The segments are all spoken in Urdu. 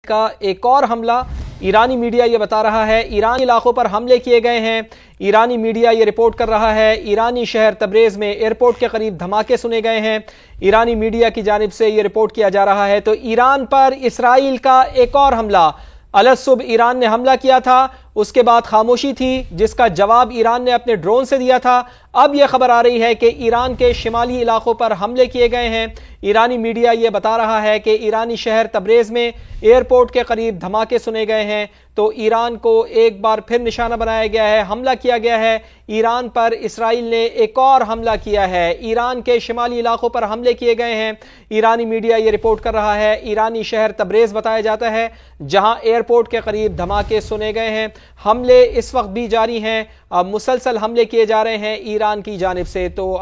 کا ایک اور حملہ ایرانی میڈیا یہ بتا رہا ہے ایرانی علاقوں پر حملے کیے گئے ہیں۔ ایرانی میڈیا یہ رپورٹ کر رہا ہے ایرانی شہر تبریز میں ایئرپورٹ کے قریب دھماکے سنے گئے ہیں۔ ایرانی میڈیا کی جانب سے یہ رپورٹ کیا جا رہا ہے تو ایران پر اسرائیل کا ایک اور حملہ۔ الصبح ایران نے حملہ کیا تھا، اس کے بعد خاموشی تھی جس کا جواب ایران نے اپنے ڈرون سے دیا تھا۔ اب یہ خبر آ رہی ہے کہ ایران کے شمالی علاقوں پر حملے کیے گئے ہیں۔ ایرانی میڈیا یہ بتا رہا ہے کہ ایرانی شہر تبریز میں ایئرپورٹ کے قریب دھماکے سنے گئے ہیں تو ایران کو ایک بار پھر نشانہ بنایا گیا ہے، حملہ کیا گیا ہے۔ ایران پر اسرائیل نے ایک اور حملہ کیا ہے، ایران کے شمالی علاقوں پر حملے کیے گئے ہیں۔ ایرانی میڈیا یہ رپورٹ کر رہا ہے ایرانی شہر تبریز بتایا جاتا ہے جہاں ایئرپورٹ کے قریب دھماکے سنے گئے ہیں۔ حملے اس وقت بھی جاری ہیں، مسلسل حملے کیے جا رہے ہیں ایران کی جانب سے۔ تو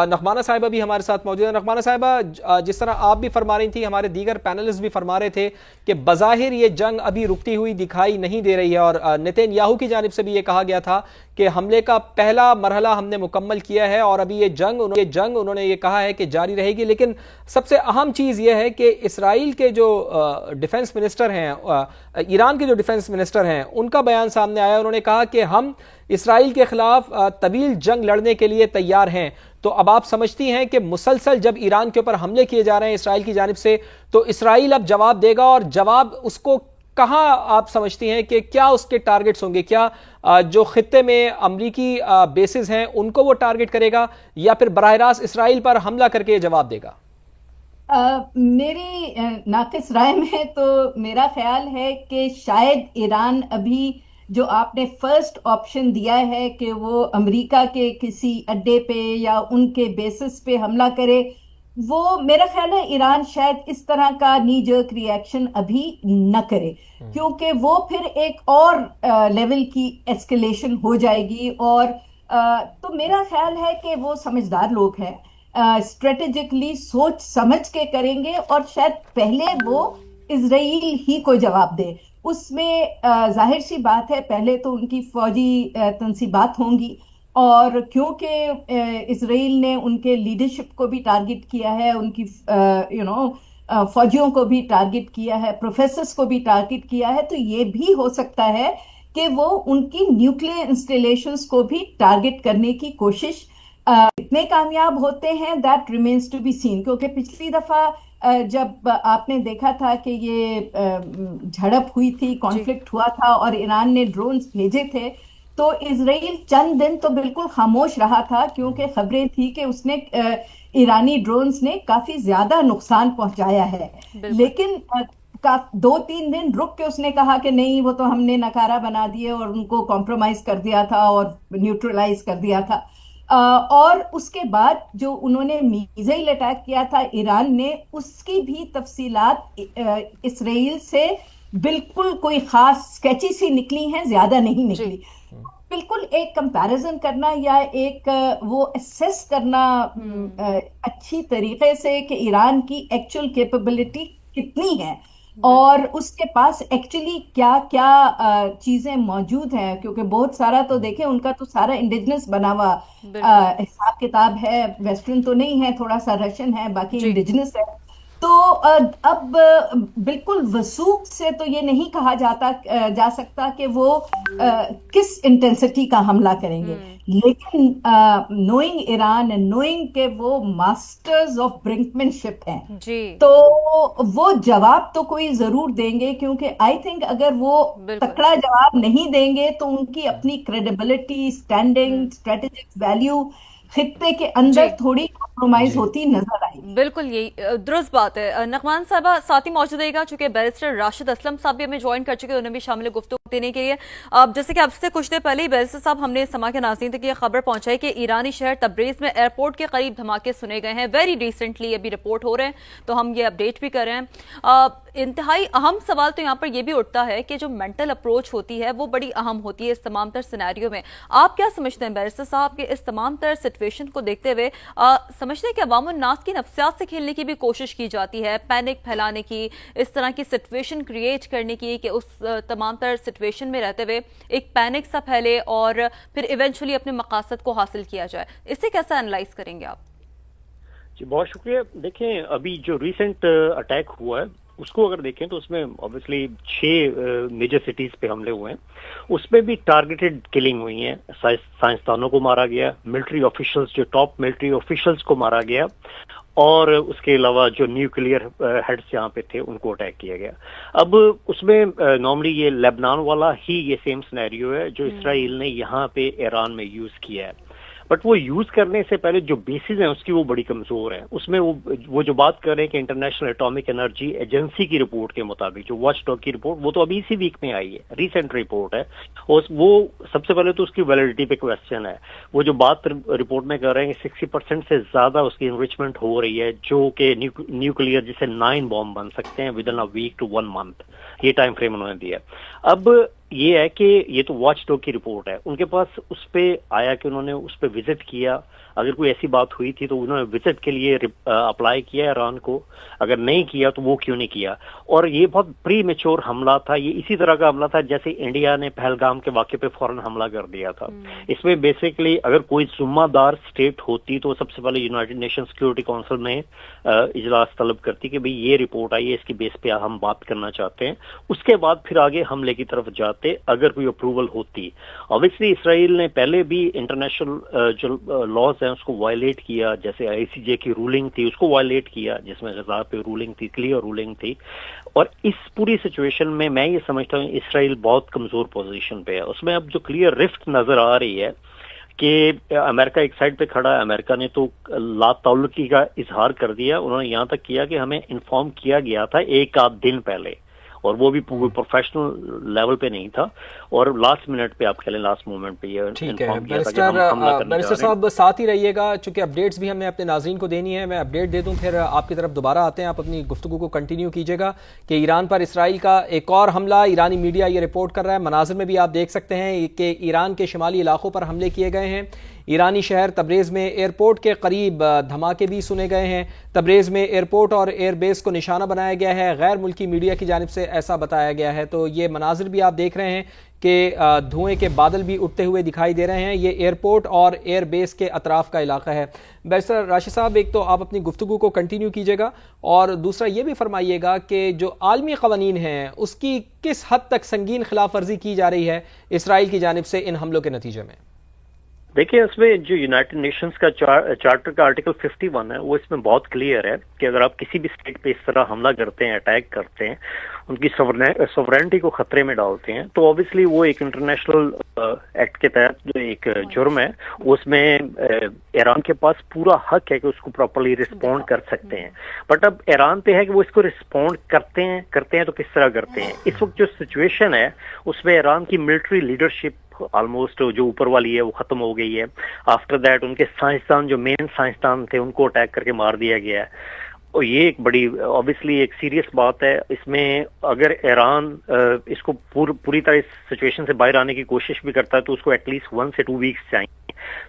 نغمانہ صاحبہ بھی ہمارے ساتھ موجود ہیں۔ نغمانہ صاحبہ، جس طرح آپ بھی فرما رہی تھی، ہمارے دیگر پینلسٹ بھی فرما رہے تھے کہ بظاہر یہ جنگ ابھی رکتی ہوئی دکھائی نہیں دے رہی ہے، اور نیتن یاہو کی جانب سے بھی یہ کہا گیا تھا کہ حملے کا پہلا مرحلہ ہم نے مکمل کیا ہے اور ابھی یہ جنگ انہوں نے یہ کہا ہے کہ جاری رہے گی۔ لیکن سب سے اہم چیز یہ ہے کہ اسرائیل کے جو ڈیفنس منسٹر ہیں، ایران کے جو ڈیفنس منسٹر ہیں، ان کا بیان سامنے آیا۔ انہوں نے کہا کہ ہم اسرائیل کے خلاف طویل جنگ لڑنے کے لیے تیار ہیں۔ تو اب آپ سمجھتی ہیں کہ مسلسل جب ایران کے اوپر حملے کیے جا رہے ہیں اسرائیل کی جانب سے تو اسرائیل اب جواب دے گا، اور جواب اس کو کہاں آپ سمجھتی ہیں کہ کیا اس کے ٹارگٹس ہوں گے؟ کیا جو خطے میں امریکی بیسز ہیں ان کو وہ ٹارگٹ کرے گا یا پھر براہ راست اسرائیل پر حملہ کر کے جواب دے گا؟ میری ناقص رائے میں تو میرا خیال ہے کہ شاید ایران ابھی جو آپ نے فرسٹ آپشن دیا ہے کہ وہ امریکہ کے کسی اڈے پہ یا ان کے بیسس پہ حملہ کرے، وہ میرا خیال ہے ایران شاید اس طرح کا نی جرک ری ایکشن ابھی نہ کرے، کیونکہ وہ پھر ایک اور لیول کی ایسکیلیشن ہو جائے گی۔ اور تو میرا خیال ہے کہ وہ سمجھدار لوگ ہیں، اسٹریٹجکلی سوچ سمجھ کے کریں گے، اور شاید پہلے وہ اسرائیل ہی کو جواب دے۔ اس میں ظاہر سی بات ہے پہلے تو ان کی فوجی تنصیبات ہوں گی، اور کیونکہ اسرائیل نے ان کے لیڈرشپ کو بھی ٹارگٹ کیا ہے، ان کی فوجیوں کو بھی ٹارگٹ کیا ہے، پروفیسرز کو بھی ٹارگٹ کیا ہے، تو یہ بھی ہو سکتا ہے کہ وہ ان کی نیوکلیئر انسٹالیشنز کو بھی ٹارگٹ کرنے کی کوشش اتنے کامیاب ہوتے ہیں that remains to be seen. کیونکہ پچھلی دفعہ جب آپ نے دیکھا تھا کہ یہ جھڑپ ہوئی تھی، کانفلکٹ ہوا تھا اور ایران نے ڈرونز بھیجے تھے، تو اسرائیل چند دن تو بالکل خاموش رہا تھا، کیونکہ خبریں تھی کہ اس نے ایرانی ڈرونز نے کافی زیادہ نقصان پہنچایا ہے۔ لیکن 2-3 دن رک کے اس نے کہا کہ نہیں، وہ تو ہم نے ناکارہ بنا دیے اور ان کو کمپرومائز کر دیا تھا اور نیوٹرلائز کر دیا تھا۔ اور اس کے بعد جو انہوں نے میزائل اٹیک کیا تھا ایران نے، اس کی بھی تفصیلات اسرائیل سے بالکل کوئی خاص سکیچی سی نکلی ہیں، زیادہ نہیں نکلی۔ بالکل ایک کمپیریزن کرنا یا ایک وہ اسیس کرنا اچھی طریقے سے کہ ایران کی ایکچوئل کیپیبلٹی کتنی ہے اور اس کے پاس ایکچولی کیا کیا چیزیں موجود ہیں، کیونکہ بہت سارا تو دیکھیں ان کا تو سارا انڈیجنس بنا ہوا حساب کتاب ہے، ویسٹرن تو نہیں ہے، تھوڑا سا رشین ہے، باقی انڈیجنس ہے۔ تو اب بالکل وثوق سے تو یہ نہیں کہا جا سکتا کہ وہ کس انٹینسٹی کا حملہ کریں گے، لیکن نوئنگ ایران اینڈ نوئنگ کہ وہ ماسٹرز آف برنکمین شپ ہیں، تو وہ جواب تو کوئی ضرور دیں گے، کیونکہ آئی تھنک اگر وہ تکڑا جواب نہیں دیں گے تو ان کی اپنی کریڈیبلٹی، اسٹینڈنگ، اسٹریٹجک ویلیو خطے کے اندر تھوڑی کمپرومائز ہوتی نظر آئی۔ بالکل یہی درست بات ہے۔ نغمان صاحبہ ساتھی موجود رہے گا، چونکہ بیرسٹر راشد اسلم صاحب بھی ہمیں جوائن کر چکے، انہیں بھی شامل گفتگو دینے کے لیے۔ جیسے کہ اب سے کچھ دیر پہلے ہی بیرسٹر صاحب ہم نے سما کے ناظرین تک یہ خبر پہنچائی کہ ایرانی شہر تبریز میں ایئرپورٹ کے قریب دھماکے سنے گئے ہیں، ویری ریسنٹلی ابھی رپورٹ ہو رہے ہیں، تو ہم یہ اپڈیٹ بھی کر رہے ہیں۔ انتہائی اہم سوال تو یہاں پر یہ بھی اٹھتا ہے کہ جو مینٹل اپروچ ہوتی ہے وہ بڑی اہم ہوتی ہے اس تمام تر سینیریو میں۔ آپ کیا سمجھتے ہیں بیرسٹر صاحب کہ اس تمام تر سچویشن کو دیکھتے ہوئے سمجھتے ہیں کہ عوام الناس کی نفسیات سے کھیلنے کی بھی کوشش کی جاتی ہے، پینک پھیلانے کی، اس طرح کی سچویشن کریٹ کرنے کی کہ اس تمام تر سچویشن میں رہتے ہوئے ایک پینک سا پھیلے اور پھر ایونچولی اپنے مقاصد کو حاصل کیا جائے؟ اسے کیسا انالائز کریں گے آپ؟ جی بہت شکریہ۔ دیکھیں ابھی جو ریسنٹ اٹیک ہوا ہے اس کو اگر دیکھیں تو اس میں obviously 6 میجر سٹیز پہ حملے ہوئے ہیں. اس میں بھی ٹارگیٹڈ کلنگ ہوئی ہیں. سائنسدانوں کو مارا گیا, ملٹری آفیشلز, جو ٹاپ ملٹری آفیشلز کو مارا گیا, اور اس کے علاوہ جو نیوکلیئر ہیڈز یہاں پہ تھے ان کو اٹیک کیا گیا. اب اس میں نارملی یہ لیبنان والا ہی یہ سیم سینیریو ہے جو اسرائیل نے یہاں پہ ایران میں یوز کیا ہے, بٹ وہ یوز کرنے سے پہلے جو بیسز ہیں اس کی وہ بڑی کمزور ہیں. اس میں وہ جو بات کر رہے ہیں کہ انٹرنیشنل اٹامک انرجی ایجنسی کی رپورٹ کے مطابق, جو واچ ڈاگ کی رپورٹ, وہ تو ابھی اسی ویک میں آئی ہے, ریسنٹ رپورٹ ہے. وہ سب سے پہلے تو اس کی ویلیڈیٹی پہ کوشچن ہے. وہ جو بات رپورٹ میں کر رہے ہیں کہ 60% سے زیادہ اس کی انریچمنٹ ہو رہی ہے, جو کہ نیوکلیئر جسے 9 بام بن سکتے ہیں within week to 1 month, یہ ٹائم فریم انہوں نے دیا. اب یہ ہے کہ یہ تو واچ ڈاگ کی رپورٹ ہے, ان کے پاس اس پہ آیا کہ انہوں نے اس پہ وزٹ کیا. اگر کوئی ایسی بات ہوئی تھی تو انہوں نے وزٹ کے لیے اپلائی کیا ایران کو, اگر نہیں کیا تو وہ کیوں نہیں کیا. اور یہ بہت پری میچور حملہ تھا, یہ اسی طرح کا حملہ تھا جیسے انڈیا نے پہلگام کے واقعے پہ فوراً حملہ کر دیا تھا. اس میں بیسیکلی اگر کوئی ذمہ دار اسٹیٹ ہوتی تو سب سے پہلے یونائٹڈ نیشن سیکورٹی کونسل میں اجلاس طلب کرتی کہ بھئی یہ رپورٹ آئی ہے, اس کی بیس پہ ہم بات کرنا چاہتے ہیں. اس کے بعد پھر آگے حملے کی طرف جاتے اگر کوئی اپروول ہوتی. اوبیسلی اسرائیل نے پہلے بھی انٹرنیشنل جو لاز ہیں اس کو وائلیٹ کیا, جیسے ICJ کی رولنگ تھی اس کو وائلیٹ کیا, جس میں غزہ پہ رولنگ تھی, کلیئر رولنگ تھی. اور اس پوری سچویشن میں یہ سمجھتا ہوں اسرائیل بہت کمزور پوزیشن پہ ہے. اس میں اب جو کلیئر رفٹ نظر آ رہی ہے کہ امریکہ ایک سائڈ پہ کھڑا ہے, امریکہ نے تو لا تعلقی کا اظہار کر دیا. انہوں نے یہاں تک کیا کہ ہمیں انفارم کیا گیا تھا 1 دن پہلے, اور وہ بھی پروفیشنل لیول پہ نہیں تھا, اور لاسٹ منٹ پہ آپ کہہ لیں لاسٹ مومنٹ پہ یہ انفارم کیا تھا کہ ہم حملہ کرنے جا رہے ہیں. بیرسٹر صاحب ساتھ ہی رہیے گا, چونکہ اپڈیٹس بھی ہم نے اپنے ناظرین کو دینی ہے. میں اپڈیٹ دے دوں پھر آپ کی طرف دوبارہ آتے ہیں, آپ اپنی گفتگو کو کنٹینیو کیجیے گا. کہ ایران پر اسرائیل کا ایک اور حملہ, ایرانی میڈیا یہ رپورٹ کر رہا ہے, مناظر میں بھی آپ دیکھ سکتے ہیں کہ ایران کے شمالی علاقوں پر حملے کیے گئے ہیں. ایرانی شہر تبریز میں ایئرپورٹ کے قریب دھماکے بھی سنے گئے ہیں. تبریز میں ایئرپورٹ اور ایئر بیس کو نشانہ بنایا گیا ہے, غیر ملکی میڈیا کی جانب سے ایسا بتایا گیا ہے. تو یہ مناظر بھی آپ دیکھ رہے ہیں کہ دھوئیں کے بادل بھی اٹھتے ہوئے دکھائی دے رہے ہیں. یہ ایئرپورٹ اور ایئر بیس کے اطراف کا علاقہ ہے. بیرسٹر راشد صاحب, ایک تو آپ اپنی گفتگو کو کنٹینیو کیجیے گا, اور دوسرا یہ بھی فرمائیے گا کہ جو عالمی قوانین ہیں اس کی کس حد تک سنگین خلاف ورزی کی جا رہی ہے اسرائیل کی جانب سے ان حملوں کے نتیجے میں. دیکھیں, اس میں جو یونائٹڈ نیشنز کا چارٹر کا آرٹیکل 51 ہے وہ اس میں بہت کلیئر ہے کہ اگر آپ کسی بھی اسٹیٹ پہ اس طرح حملہ کرتے ہیں, اٹیک کرتے ہیں, ان کی سوورینٹی کو خطرے میں ڈالتے ہیں, تو اوبیسلی وہ ایک انٹرنیشنل ایکٹ کے تحت جو ایک جرم ہے, اس میں ایران کے پاس پورا حق ہے کہ اس کو پراپرلی رسپونڈ کر سکتے ہیں. بٹ اب ایران پہ ہے کہ وہ اس کو رسپونڈ کرتے ہیں تو کس طرح کرتے ہیں. اس وقت جو سچویشن ہے اس میں ایران کی ملٹری لیڈرشپ آلموسٹ جو اوپر والی ہے وہ ختم ہو گئی ہے. آفٹر دیٹ ان کے سائنسدان, جو مین سائنسدان تھے, ان کو اٹیک کر کے مار دیا گیا ہے. اور یہ ایک بڑی اوبیسلی ایک سیریس بات ہے. اس میں اگر ایران اس کو پوری طرح اس سچویشن سے باہر آنے کی کوشش بھی کرتا ہے تو اس کو ایٹ لیسٹ 1 سے 2 ویکس چاہیے.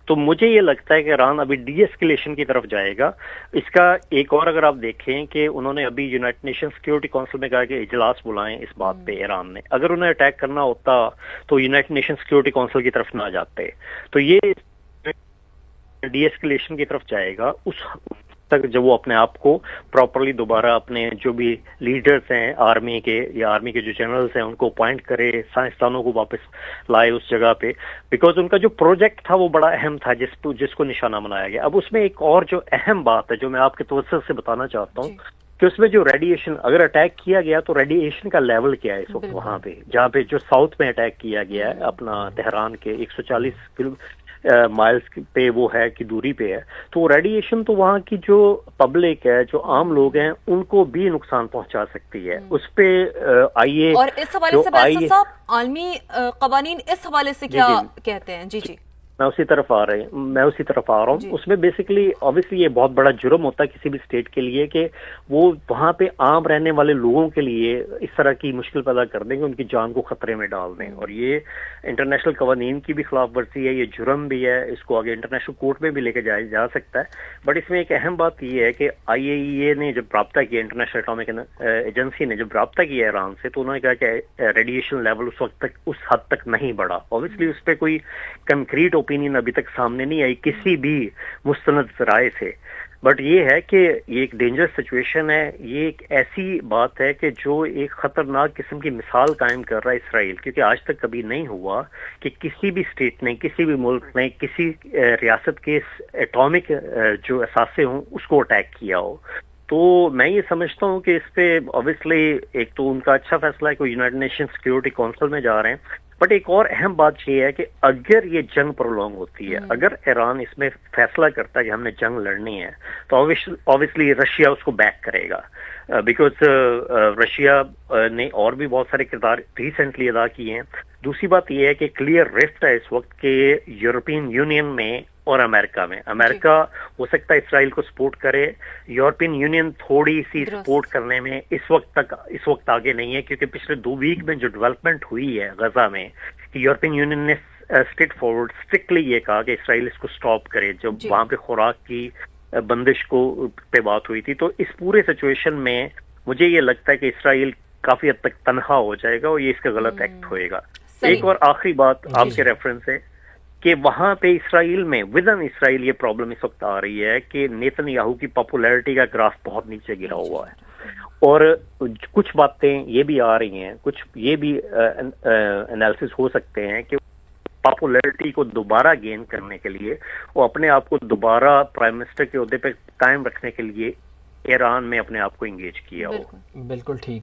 تو مجھے یہ لگتا ہے کہ ایران ابھی ڈی ایسکیلیشن کی طرف جائے گا. اس کا ایک اور اگر آپ دیکھیں کہ انہوں نے ابھی یونائٹڈ نیشن سیکورٹی کونسل میں کہا کہ اجلاس بلائیں اس بات پہ. ایران نے اگر انہیں اٹیک کرنا ہوتا تو یونائٹڈ نیشن سیکورٹی کونسل کی طرف نہ جاتے. تو یہ ڈی ایسکیلیشن کی طرف جائے گا اس تک جب وہ اپنے آپ کو پراپرلی دوبارہ اپنے جو بھی لیڈرز ہیں آرمی کے یا آرمی کے جو جنرلز ہیں ان کو اپوائنٹ کرے, سائنسدانوں کو واپس لائے اس جگہ پہ. بیکاز ان کا جو پروجیکٹ تھا وہ بڑا اہم تھا جس کو نشانہ بنایا گیا. اب اس میں ایک اور جو اہم بات ہے جو میں آپ کے توسط سے بتانا چاہتا ہوں کہ اس میں جو ریڈیشن, اگر اٹیک کیا گیا تو ریڈیشن کا لیول کیا ہے اس وقت وہاں پہ, جہاں پہ جو ساؤتھ میں اٹیک کیا گیا ہے اپنا تہران کے 140 مائلز پہ وہ ہے کہ دوری پہ ہے. تو ریڈیشن تو وہاں کی جو پبلک ہے, جو عام لوگ ہیں, ان کو بھی نقصان پہنچا سکتی ہے. اس پہ آئیے, اور اس حوالے سے بیرسٹر صاحب عالمی قوانین اس حوالے سے کیا کہتے ہیں؟ جی میں اسی طرف آ رہا ہوں. اس میں بیسیکلی obviously یہ بہت بڑا جرم ہوتا ہے کسی بھی اسٹیٹ کے لیے کہ وہ وہاں پہ عام رہنے والے لوگوں کے لیے اس طرح کی مشکل پیدا کر دیں گے, ان کی جان کو خطرے میں ڈال دیں. اور یہ انٹرنیشنل قوانین کی بھی خلاف ورزی ہے, یہ جرم بھی ہے, اس کو آگے انٹرنیشنل کورٹ میں بھی لے کے جا سکتا ہے. بٹ اس میں ایک اہم بات یہ ہے کہ IAEA نے جب رابطہ کیا, انٹرنیشنل اٹامک ایجنسی نے جب رابطہ کیا ایران سے, تو انہوں نے کہا کہ ریڈیشن لیول اس وقت تک اس حد تک نہیں بڑھا. obviously اس پہ کوئی کنکریٹ اوپینین ابھی تک سامنے نہیں آئی کسی بھی مستند ذرائع سے. بٹ یہ ہے کہ یہ ایک ڈینجرس سچویشن ہے، یہ ایک ایسی بات ہے کہ جو ایک خطرناک قسم کی مثال قائم کر رہا ہے اسرائیل، کیونکہ آج تک کبھی نہیں ہوا کہ کسی بھی اسٹیٹ نے، کسی بھی ملک نے کسی ریاست کے ایٹامک جو اثاثے ہوں اس کو اٹیک کیا ہو۔ تو میں یہ سمجھتا ہوں کہ اس پہ obviously ایک تو ان کا اچھا فیصلہ ہے کہ وہ یونائٹڈ نیشن سیکیورٹی کونسل میں جا رہے ہیں، بٹ ایک اور اہم بات یہ ہے کہ اگر یہ جنگ پرولونگ ہوتی ہے، اگر ایران اس میں فیصلہ کرتا ہے کہ ہم نے جنگ لڑنی ہے، تو obviously رشیا اس کو بیک کرے گا، بیکاز رشیا نے اور بھی بہت سارے کردار ریسنٹلی ادا کیے ہیں۔ دوسری بات یہ ہے کہ کلیئر رفٹ ہے اس وقت کہ یورپین یونین میں اور امریکہ میں، امریکہ ہو سکتا ہے اسرائیل کو سپورٹ کرے، یورپین یونین تھوڑی سی سپورٹ کرنے میں اس وقت آگے نہیں ہے، کیونکہ پچھلے 2 ویک میں جو ڈیولپمنٹ ہوئی ہے غزہ میں کہ یورپین یونین نے اسٹریٹ فارورڈ اسٹرکٹلی یہ کہا کہ اسرائیل اس کو سٹاپ کرے جب وہاں پہ خوراک کی بندش پہ بات ہوئی تھی۔ تو اس پورے سچویشن میں مجھے یہ لگتا ہے کہ اسرائیل کافی حد تک تنہا ہو جائے گا اور یہ اس کا غلط ایکٹ ہوئے گا۔ ایک اور آخری بات آپ کے ریفرنس ہے کہ وہاں پہ اسرائیل میں ود ان اسرائیل یہ پرابلم اس وقت آ رہی ہے کہ نیتن یاہو کی پاپولیرٹی کا گراف بہت نیچے گرا ہوا ہے، اور کچھ باتیں یہ بھی آ رہی ہیں، کچھ یہ بھی انالیسس ہو سکتے ہیں کہ پاپولیرٹی کو دوبارہ گین کرنے کے لیے وہ اپنے آپ کو دوبارہ پرائم منسٹر کے عہدے پہ قائم رکھنے کے لیے ایران میں اپنے آپ کو انگیج کیا ہو۔ بالکل ٹھیک۔